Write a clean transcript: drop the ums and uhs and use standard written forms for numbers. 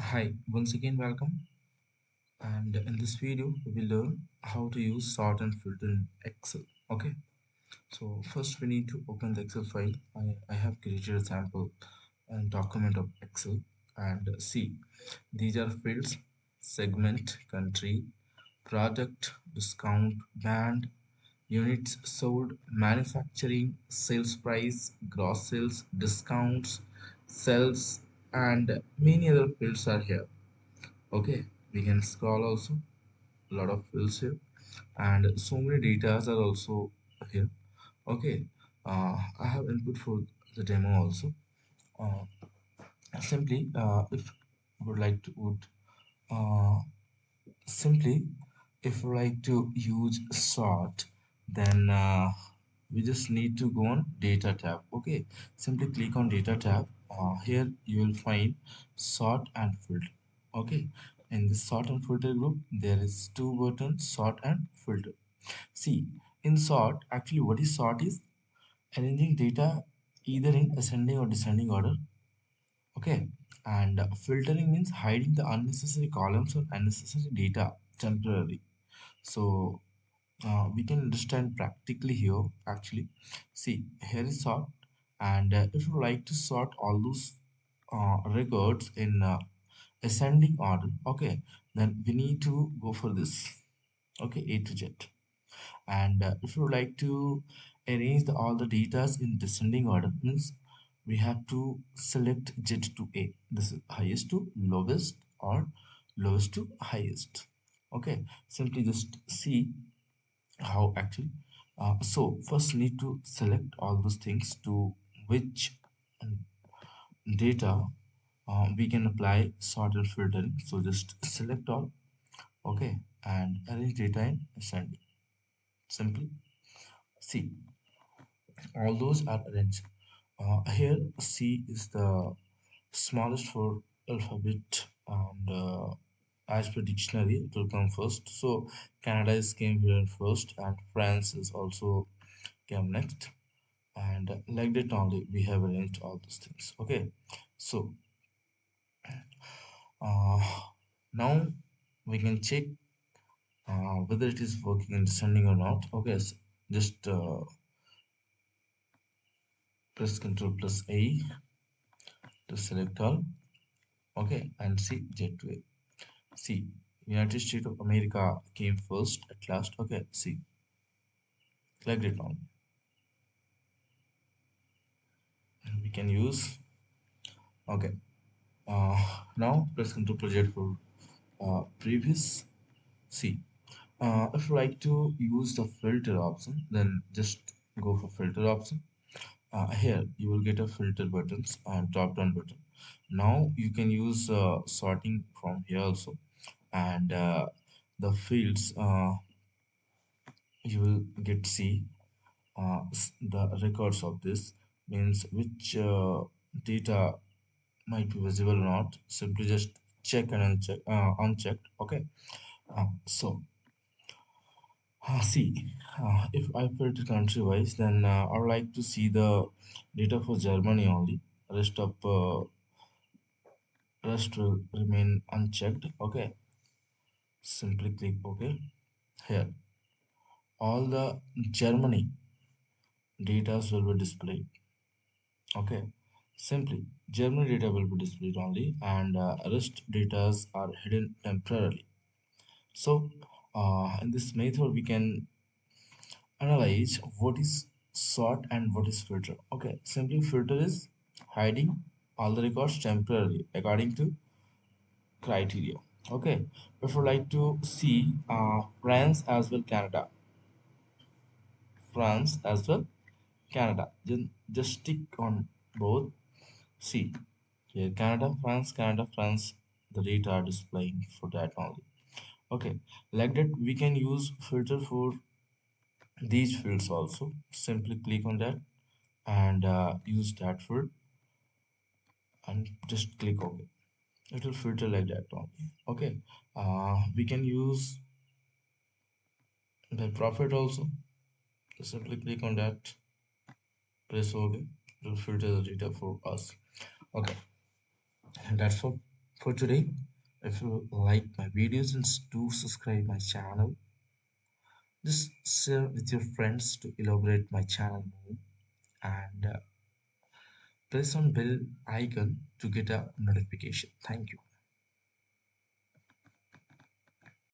Hi, once again welcome. And in this video, we will learn how to use sort and filter in Excel. Okay, so first we need to open the Excel file. I have created a sample and document of Excel and see these are fields: segment, country, product, discount, band, units sold, manufacturing, sales price, gross sales, discounts, sales, and many other fields are here. Okay, we can scroll also, a lot of fields here, and so many data are also here. Okay, I have input for the demo also. uh, Simply if would like to would uh, simply if you like to use sort, then we just need to go on data tab. Okay, simply click on data tab. Here you will find sort and filter. Okay, in this sort and filter group there is two buttons: sort and filter. See, in sort, actually what is sort is arranging data either in ascending or descending order. Okay, and filtering means hiding the unnecessary columns or unnecessary data temporarily. So we can understand practically here. Actually, see, here is sort, and if you like to sort all those records in ascending order, okay, then we need to go for this. Okay, A to Z. And if you like to arrange all the data in descending order, means we have to select Z to A. This is highest to lowest or lowest to highest. Okay, simply just see how actually. So first need to select all those things to which data we can apply sort and filtering. So just select all. Okay, and arrange data in ascending. Simply see, all those are arranged. Here C is the smallest for alphabet, and as per dictionary it will come first. So Canada is came here first, and France is also came next, and like that only we have arranged all these things. Okay, so uh, now we can check whether it is working in descending or not. Okay, so just press Ctrl plus A to select all. Okay, and see gateway. See, United States of America came first at last. Okay, see, select it on. We can use. Okay, now press Ctrl project for previous. See, if you like to use the filter option, then just go for filter option. Here you will get a filter buttons and drop down button. Now you can use sorting from here also, and the fields you will get see the records of this, means which data might be visible or not. Simply just check and uncheck, unchecked. Okay, so see, if I filter country wise, then I would like to see the data for Germany only. Rest will remain unchecked. Okay, simply click OK. Here all the Germany data will be displayed. Okay, simply Germany data will be displayed only, and rest data are hidden temporarily. So in this method we can analyze what is sort and what is filter. Okay, simply filter is hiding all the records temporarily according to criteria. Okay, if you like to see France as well Canada, France as well Canada, then just stick on both. See here, Canada, France, the data are displaying for that only. Okay, like that we can use filter for these fields also. Simply click on that and use that field and just click OK. It will filter like that only. Okay, we can use the profit also. Just simply click on that, press OK. It will filter the data for us. Okay, and that's all. For today, if you like my videos and do subscribe my channel, just share with your friends to elaborate my channel more, and press on bell icon to get a notification. Thank you.